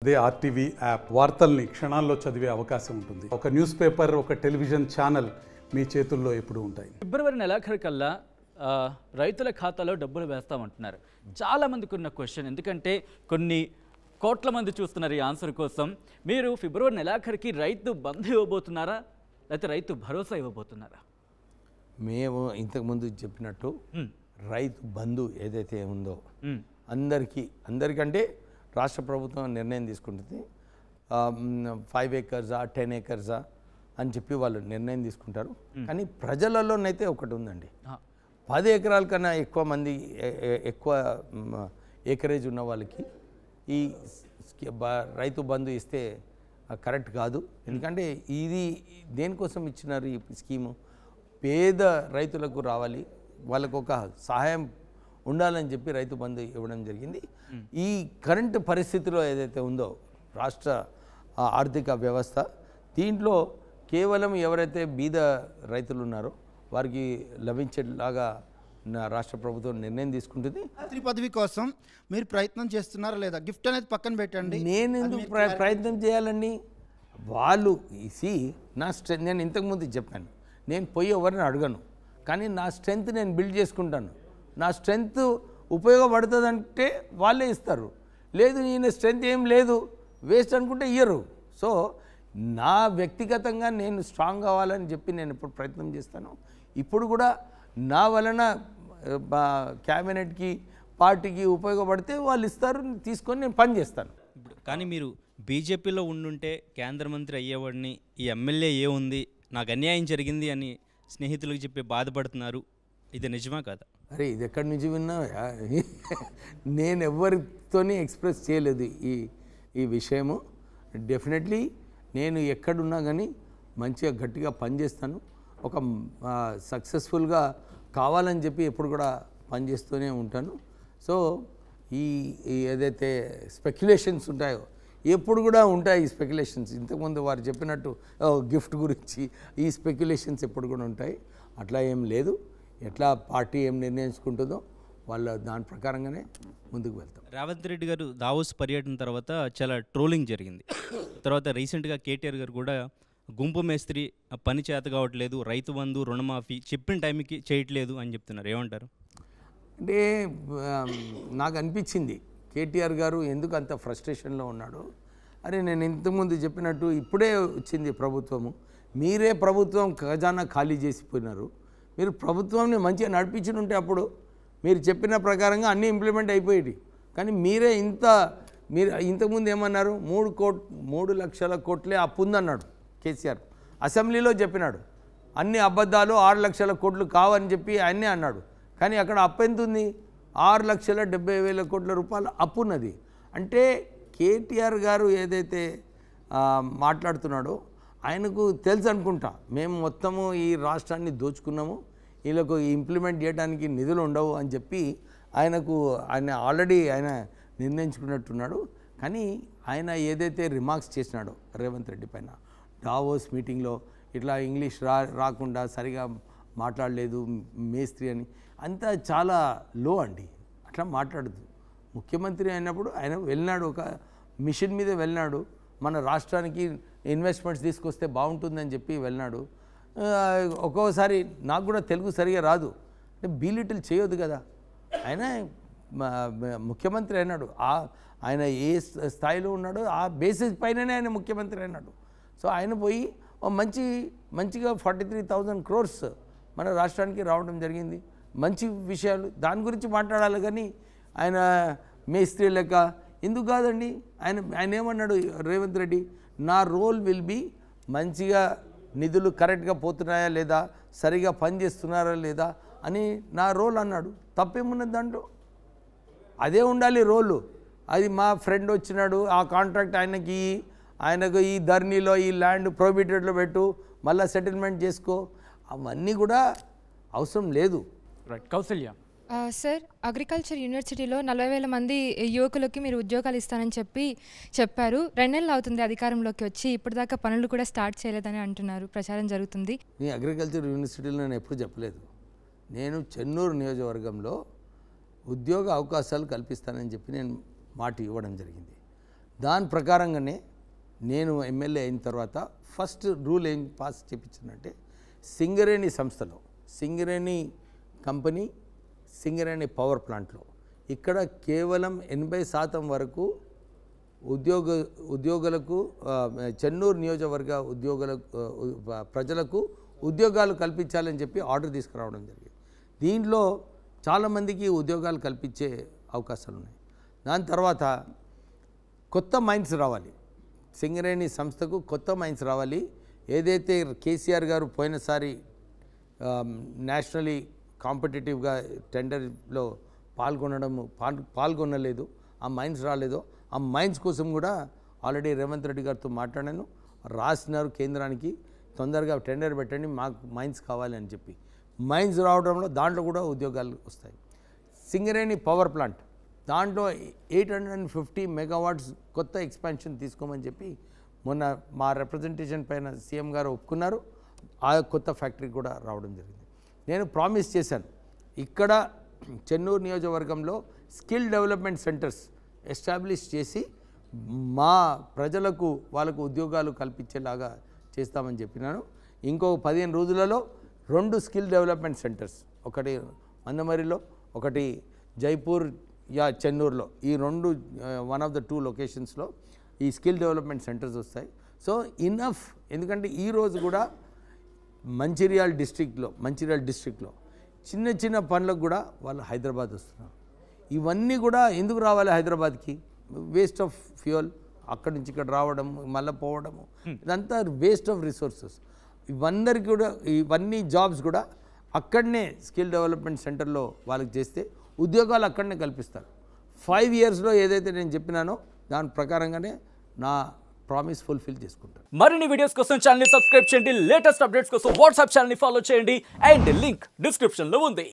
అదే RTV app వార్తల్ని క్షణాల్లో చదివే అవకాశం ఉంటుంది. ఒక న్యూస్ పేపర్, ఒక టెలివిజన్ ఛానల్ మీ చేతుల్లో ఎప్పుడూ ఉంటాయి. ఫిబ్రవరి నెలాఖరికల్లా రైతుల ఖాతాలో డబ్బులు వేస్తామంటున్నారు. చాలామందికి ఉన్న క్వశ్చన్, ఎందుకంటే కొన్ని కోట్ల మంది చూస్తున్నారు ఈ ఆన్సర్ కోసం. మీరు ఫిబ్రవరి నెలాఖరికి రైతు బంధు ఇవ్వబోతున్నారా, లేకపోతే రైతు భరోసా ఇవ్వబోతున్నారా? మేము ఇంతకుముందు చెప్పినట్టు రైతు బంధు ఏదైతే ఉందో అందరికంటే రాష్ట్ర ప్రభుత్వం నిర్ణయం తీసుకుంటుంది. 5 ఏకర్సా 10 ఏకర్సా అని చెప్పి వాళ్ళు నిర్ణయం తీసుకుంటారు. కానీ ప్రజలలోనైతే ఒకటి ఉందండి, 10 ఎకరాల కన్నా ఎక్కువ మంది ఎక్కువ ఏకరేజ్ ఉన్న వాళ్ళకి ఈ రైతు బంధు ఇస్తే కరెక్ట్ కాదు. ఎందుకంటే ఇది దేనికోసం ఇచ్చినారు ఈ స్కీము? పేద రైతులకు రావాలి, వాళ్ళకు ఒక సహాయం ఉండాలని చెప్పి రైతు బంధు ఇవ్వడం జరిగింది. ఈ కరెంటు పరిస్థితిలో ఏదైతే ఉందో రాష్ట్ర ఆర్థిక వ్యవస్థ, దీంట్లో కేవలం ఎవరైతే బీద రైతులు ఉన్నారో వారికి లభించేలాగా రాష్ట్ర ప్రభుత్వం నిర్ణయం తీసుకుంటుంది. మంత్రి పదవి కోసం మీరు ప్రయత్నం చేస్తున్నారా లేదా? గిఫ్ట్ అనేది పక్కన పెట్టండి. నేను ఎందుకు ప్రయత్నం చేయాలండి? వాళ్ళు నా స్ట్రెంత్, నేను ఇంతకుముందు చెప్పాను, నేను పోయి ఎవరిని అడగను, కానీ నా స్ట్రెంత్ నేను బిల్డ్ చేసుకుంటాను. నా స్ట్రెంత్ ఉపయోగపడుతుందంటే వాళ్ళే ఇస్తారు. లేదు ఈయన స్ట్రెంత్ ఏం లేదు వేస్ట్ అనుకుంటే ఇయ్యరు. సో నా వ్యక్తిగతంగా నేను స్ట్రాంగ్ కావాలని చెప్పి నేను ఇప్పుడు ప్రయత్నం చేస్తాను. ఇప్పుడు కూడా నా వలన క్యాబినెట్కి పార్టీకి ఉపయోగపడితే వాళ్ళు ఇస్తారు, తీసుకొని నేను పని చేస్తాను. కానీ మీరు బీజేపీలో ఉండుంటే కేంద్ర మంత్రి అయ్యేవాడిని, ఈ ఎమ్మెల్యే ఏ ఉంది, నాకు అన్యాయం జరిగింది అని స్నేహితులకు చెప్పి బాధపడుతున్నారు. ఇది నిజమా కాదా? అరే ఇది ఎక్కడి నుంచి విన్నా? నేను ఎవరితోని ఎక్స్ప్రెస్ చేయలేదు ఈ విషయము. డెఫినెట్లీ నేను ఎక్కడున్నా కానీ మంచిగా గట్టిగా పనిచేస్తాను. ఒక సక్సెస్ఫుల్గా కావాలని చెప్పి ఎప్పుడు కూడా పనిచేస్తూనే ఉంటాను. సో ఈ ఏదైతే స్పెక్యులేషన్స్ ఉంటాయో ఎప్పుడు కూడా ఉంటాయి. ఈ స్పెక్యులేషన్స్ ఇంతకుముందు వారు చెప్పినట్టు గిఫ్ట్ గురించి ఈ స్పెక్యులేషన్స్ ఎప్పుడు కూడా ఉంటాయి. అట్లా ఏం లేదు. ఎట్లా పార్టీ ఏం నిర్ణయించుకుంటుందో వాళ్ళ దాని ప్రకారంగానే ముందుకు వెళ్తాం. రేవంత్ రెడ్డి గారు దావోస్ పర్యటన తర్వాత చాలా ట్రోలింగ్ జరిగింది. తర్వాత రీసెంట్గా కేటీఆర్ గారు కూడా గుంపు మేస్త్రి పని చేత కావట్లేదు, రైతు బంధు రుణమాఫీ చెప్పిన టైంకి చేయట్లేదు అని చెప్తున్నారు. ఏమంటారు? అంటే నాకు అనిపించింది కేటీఆర్ గారు ఎందుకు అంత ఫ్రస్ట్రేషన్లో ఉన్నాడు. అరే నేను ఇంతకుముందు చెప్పినట్టు ఇప్పుడే వచ్చింది ప్రభుత్వము, మీరే ప్రభుత్వం ఖజానా ఖాళీ చేసిపోయినారు. మీరు ప్రభుత్వాన్ని మంచిగా నడిపించుంటే అప్పుడు మీరు చెప్పిన ప్రకారంగా అన్నీ ఇంప్లిమెంట్ అయిపోయేవి. కానీ మీరు ఇంతకుముందు ఏమన్నారు? 3 లక్షల కోట్లే అప్పు ఉందన్నాడు కేసీఆర్. అసెంబ్లీలో చెప్పినాడు అన్ని అబద్ధాలు, 6 లక్షల కోట్లు కావని చెప్పి ఆయనే అన్నాడు. కానీ అక్కడ అప్పు ఎంత ఉంది? 6,70,000 కోట్ల రూపాయలు అప్పు ఉన్నది. అంటే కేటీఆర్ గారు ఏదైతే మాట్లాడుతున్నాడో ఆయనకు తెలుసు అనుకుంటా, మేము మొత్తము ఈ రాష్ట్రాన్ని దోచుకున్నాము, వీళ్ళకు ఇంప్లిమెంట్ చేయడానికి నిధులు ఉండవు అని చెప్పి ఆయన ఆల్రెడీ నిర్ణయించుకున్నట్టున్నాడు. కానీ ఆయన ఏదైతే రిమార్క్స్ చేసినాడో రేవంత్ రెడ్డి పైన డావోస్ మీటింగ్లో, ఇట్లా ఇంగ్లీష్ రాకుండా సరిగా మాట్లాడలేదు మేస్త్రి అని, అంతా చాలా లో అండి. అట్లా మాట్లాడదు. ముఖ్యమంత్రి అయినప్పుడు ఆయన వెళ్ళినాడు, ఒక మిషన్ మీద వెళ్ళినాడు, మన రాష్ట్రానికి ఇన్వెస్ట్మెంట్స్ తీసుకొస్తే బాగుంటుందని చెప్పి వెళ్ళినాడు. ఒక్కోసారి నాకు కూడా తెలుగు సరిగా రాదు, బీలిటిల్ చేయొద్దు కదా. ఆయన ముఖ్యమంత్రి అయినాడు, ఆయన ఏ స్థాయిలో ఉన్నాడో ఆ బేసిస్ పైననే ఆయన ముఖ్యమంత్రి అయినాడు. సో ఆయన పోయి మంచిగా 43,000 crores మన రాష్ట్రానికి రావడం జరిగింది. మంచి విషయాలు, దాని గురించి మాట్లాడాలి. కానీ ఆయన మేస్త్రి లెక్క ఎందుకు కాదండి. ఆయన ఏమన్నాడు రేవంత్ రెడ్డి? నా రోల్ విల్ బి మంచిగా నిధులు కరెక్ట్గా పోతున్నాయా లేదా, సరిగా పనిచేస్తున్నారా లేదా అని నా రోల్ అన్నాడు. తప్పేమున్నది దాంట్లో? అదే ఉండాలి రోలు. అది మా ఫ్రెండ్ వచ్చినాడు, ఆ కాంట్రాక్ట్ ఆయనకు ఈ ధర్నీలో ఈ ల్యాండ్ ప్రొహిబిటెడ్లో పెట్టు, మళ్ళీ సెటిల్మెంట్ చేసుకో, అవన్నీ కూడా అవసరం లేదు. రైట్. కౌసల్య సార్, అగ్రికల్చర్ యూనివర్సిటీలో 40,000 మంది యువకులకి మీరు ఉద్యోగాలు ఇస్తానని చెప్పారు. 2 నెలలు అవుతుంది అధికారంలోకి వచ్చి, ఇప్పటిదాకా పనులు కూడా స్టార్ట్ చేయలేదని అంటున్నారు, ప్రచారం జరుగుతుంది. నీ అగ్రికల్చర్ యూనివర్సిటీలో నేను ఎప్పుడు చెప్పలేదు. నేను చెన్నూరు నియోజకవర్గంలో ఉద్యోగ అవకాశాలు కల్పిస్తానని చెప్పి నేను మాట ఇవ్వడం జరిగింది. దాని ప్రకారంగానే నేను ఎమ్మెల్యే అయిన తర్వాత ఫస్ట్ రూల్ ఏం పాస్ చేయించానంటే సింగరేణి సంస్థలో, సింగరేణి కంపెనీ, సింగరేణి పవర్ ప్లాంట్లో ఇక్కడ కేవలం 80% వరకు ఉద్యోగులకు చెన్నూరు నియోజకవర్గ ప్రజలకు ఉద్యోగాలు కల్పించాలని చెప్పి ఆర్డర్ తీసుకురావడం జరిగింది. దీంట్లో చాలామందికి ఉద్యోగాలు కల్పించే అవకాశాలు ఉన్నాయి. దాని తర్వాత కొత్త మైన్స్ రావాలి, సింగరేణి సంస్థకు కొత్త మైన్స్ రావాలి. ఏదైతే కేసీఆర్ గారు పోయినసారి నేషనలీ కాంపిటేటివ్గా టెండర్లో పాల్గొనలేదు, ఆ మైన్స్ రాలేదో ఆ మైన్స్ కోసం కూడా ఆల్రెడీ రేవంత్ రెడ్డి గారితో మాట్లాడాను, రాసినారు కేంద్రానికి, తొందరగా టెండర్ పెట్టండి, మాకు మైన్స్ కావాలి అని చెప్పి. మైన్స్ రావడంలో దాంట్లో కూడా ఉద్యోగాలు వస్తాయి. సింగరేణి పవర్ ప్లాంట్ దాంట్లో 850 మెగావాట్స్ కొత్త ఎక్స్పాన్షన్ తీసుకోమని చెప్పి మొన్న మా రిప్రజెంటేషన్ పైన సీఎం గారు ఒప్పుకున్నారు. ఆ కొత్త ఫ్యాక్టరీ కూడా రావడం జరిగింది. నేను ప్రామిస్ చేశాను, ఇక్కడ చెన్నూరు నియోజకవర్గంలో స్కిల్ డెవలప్మెంట్ సెంటర్స్ ఎస్టాబ్లిష్ చేసి మా ప్రజలకు వాళ్ళకు ఉద్యోగాలు కల్పించేలాగా చేస్తామని చెప్పినాను. ఇంకో 15 రోజులలో 2 స్కిల్ డెవలప్మెంట్ సెంటర్స్, ఒకటి మందమరిలో, ఒకటి జైపూర్ చెన్నూరులో, ఈ 2 వన్ ఆఫ్ ద 2 లొకేషన్స్లో ఈ స్కిల్ డెవలప్మెంట్ సెంటర్స్ వస్తాయి. సో ఇనఫ్, ఎందుకంటే ఈరోజు కూడా మంచిర్యాల డిస్ట్రిక్ట్లో చిన్న చిన్న పనులకు కూడా వాళ్ళు హైదరాబాద్ వస్తున్నారు. ఇవన్నీ కూడా ఎందుకు రావాలి హైదరాబాద్కి? వేస్ట్ ఆఫ్ ఫ్యూయల్, అక్కడి నుంచి ఇక్కడ రావడం మళ్ళీ పోవడము, ఇదంతా వేస్ట్ ఆఫ్ రిసోర్సెస్. ఇవన్నీ జాబ్స్ కూడా అక్కడనే స్కిల్ డెవలప్మెంట్ సెంటర్లో వాళ్ళకి చేస్తే ఉద్యోగాలు అక్కడనే కల్పిస్తారు. 5 yearsలో ఏదైతే నేను చెప్పినానో దాని ప్రకారంగానే నా ప్రామిస్ ఫుల్ఫిల్ చేసుకుంటాను. మరిన్ని వీడియోస్ కోసం ఛానల్ ని సబ్స్క్రైబ్ చేయండి, లేటెస్ట్ అప్డేట్స్ కోసం వాట్సాప్ ఛానల్ ని ఫాలో చేయండి, అండ్ లింక్ డిస్క్రిప్షన్ లో ఉంది.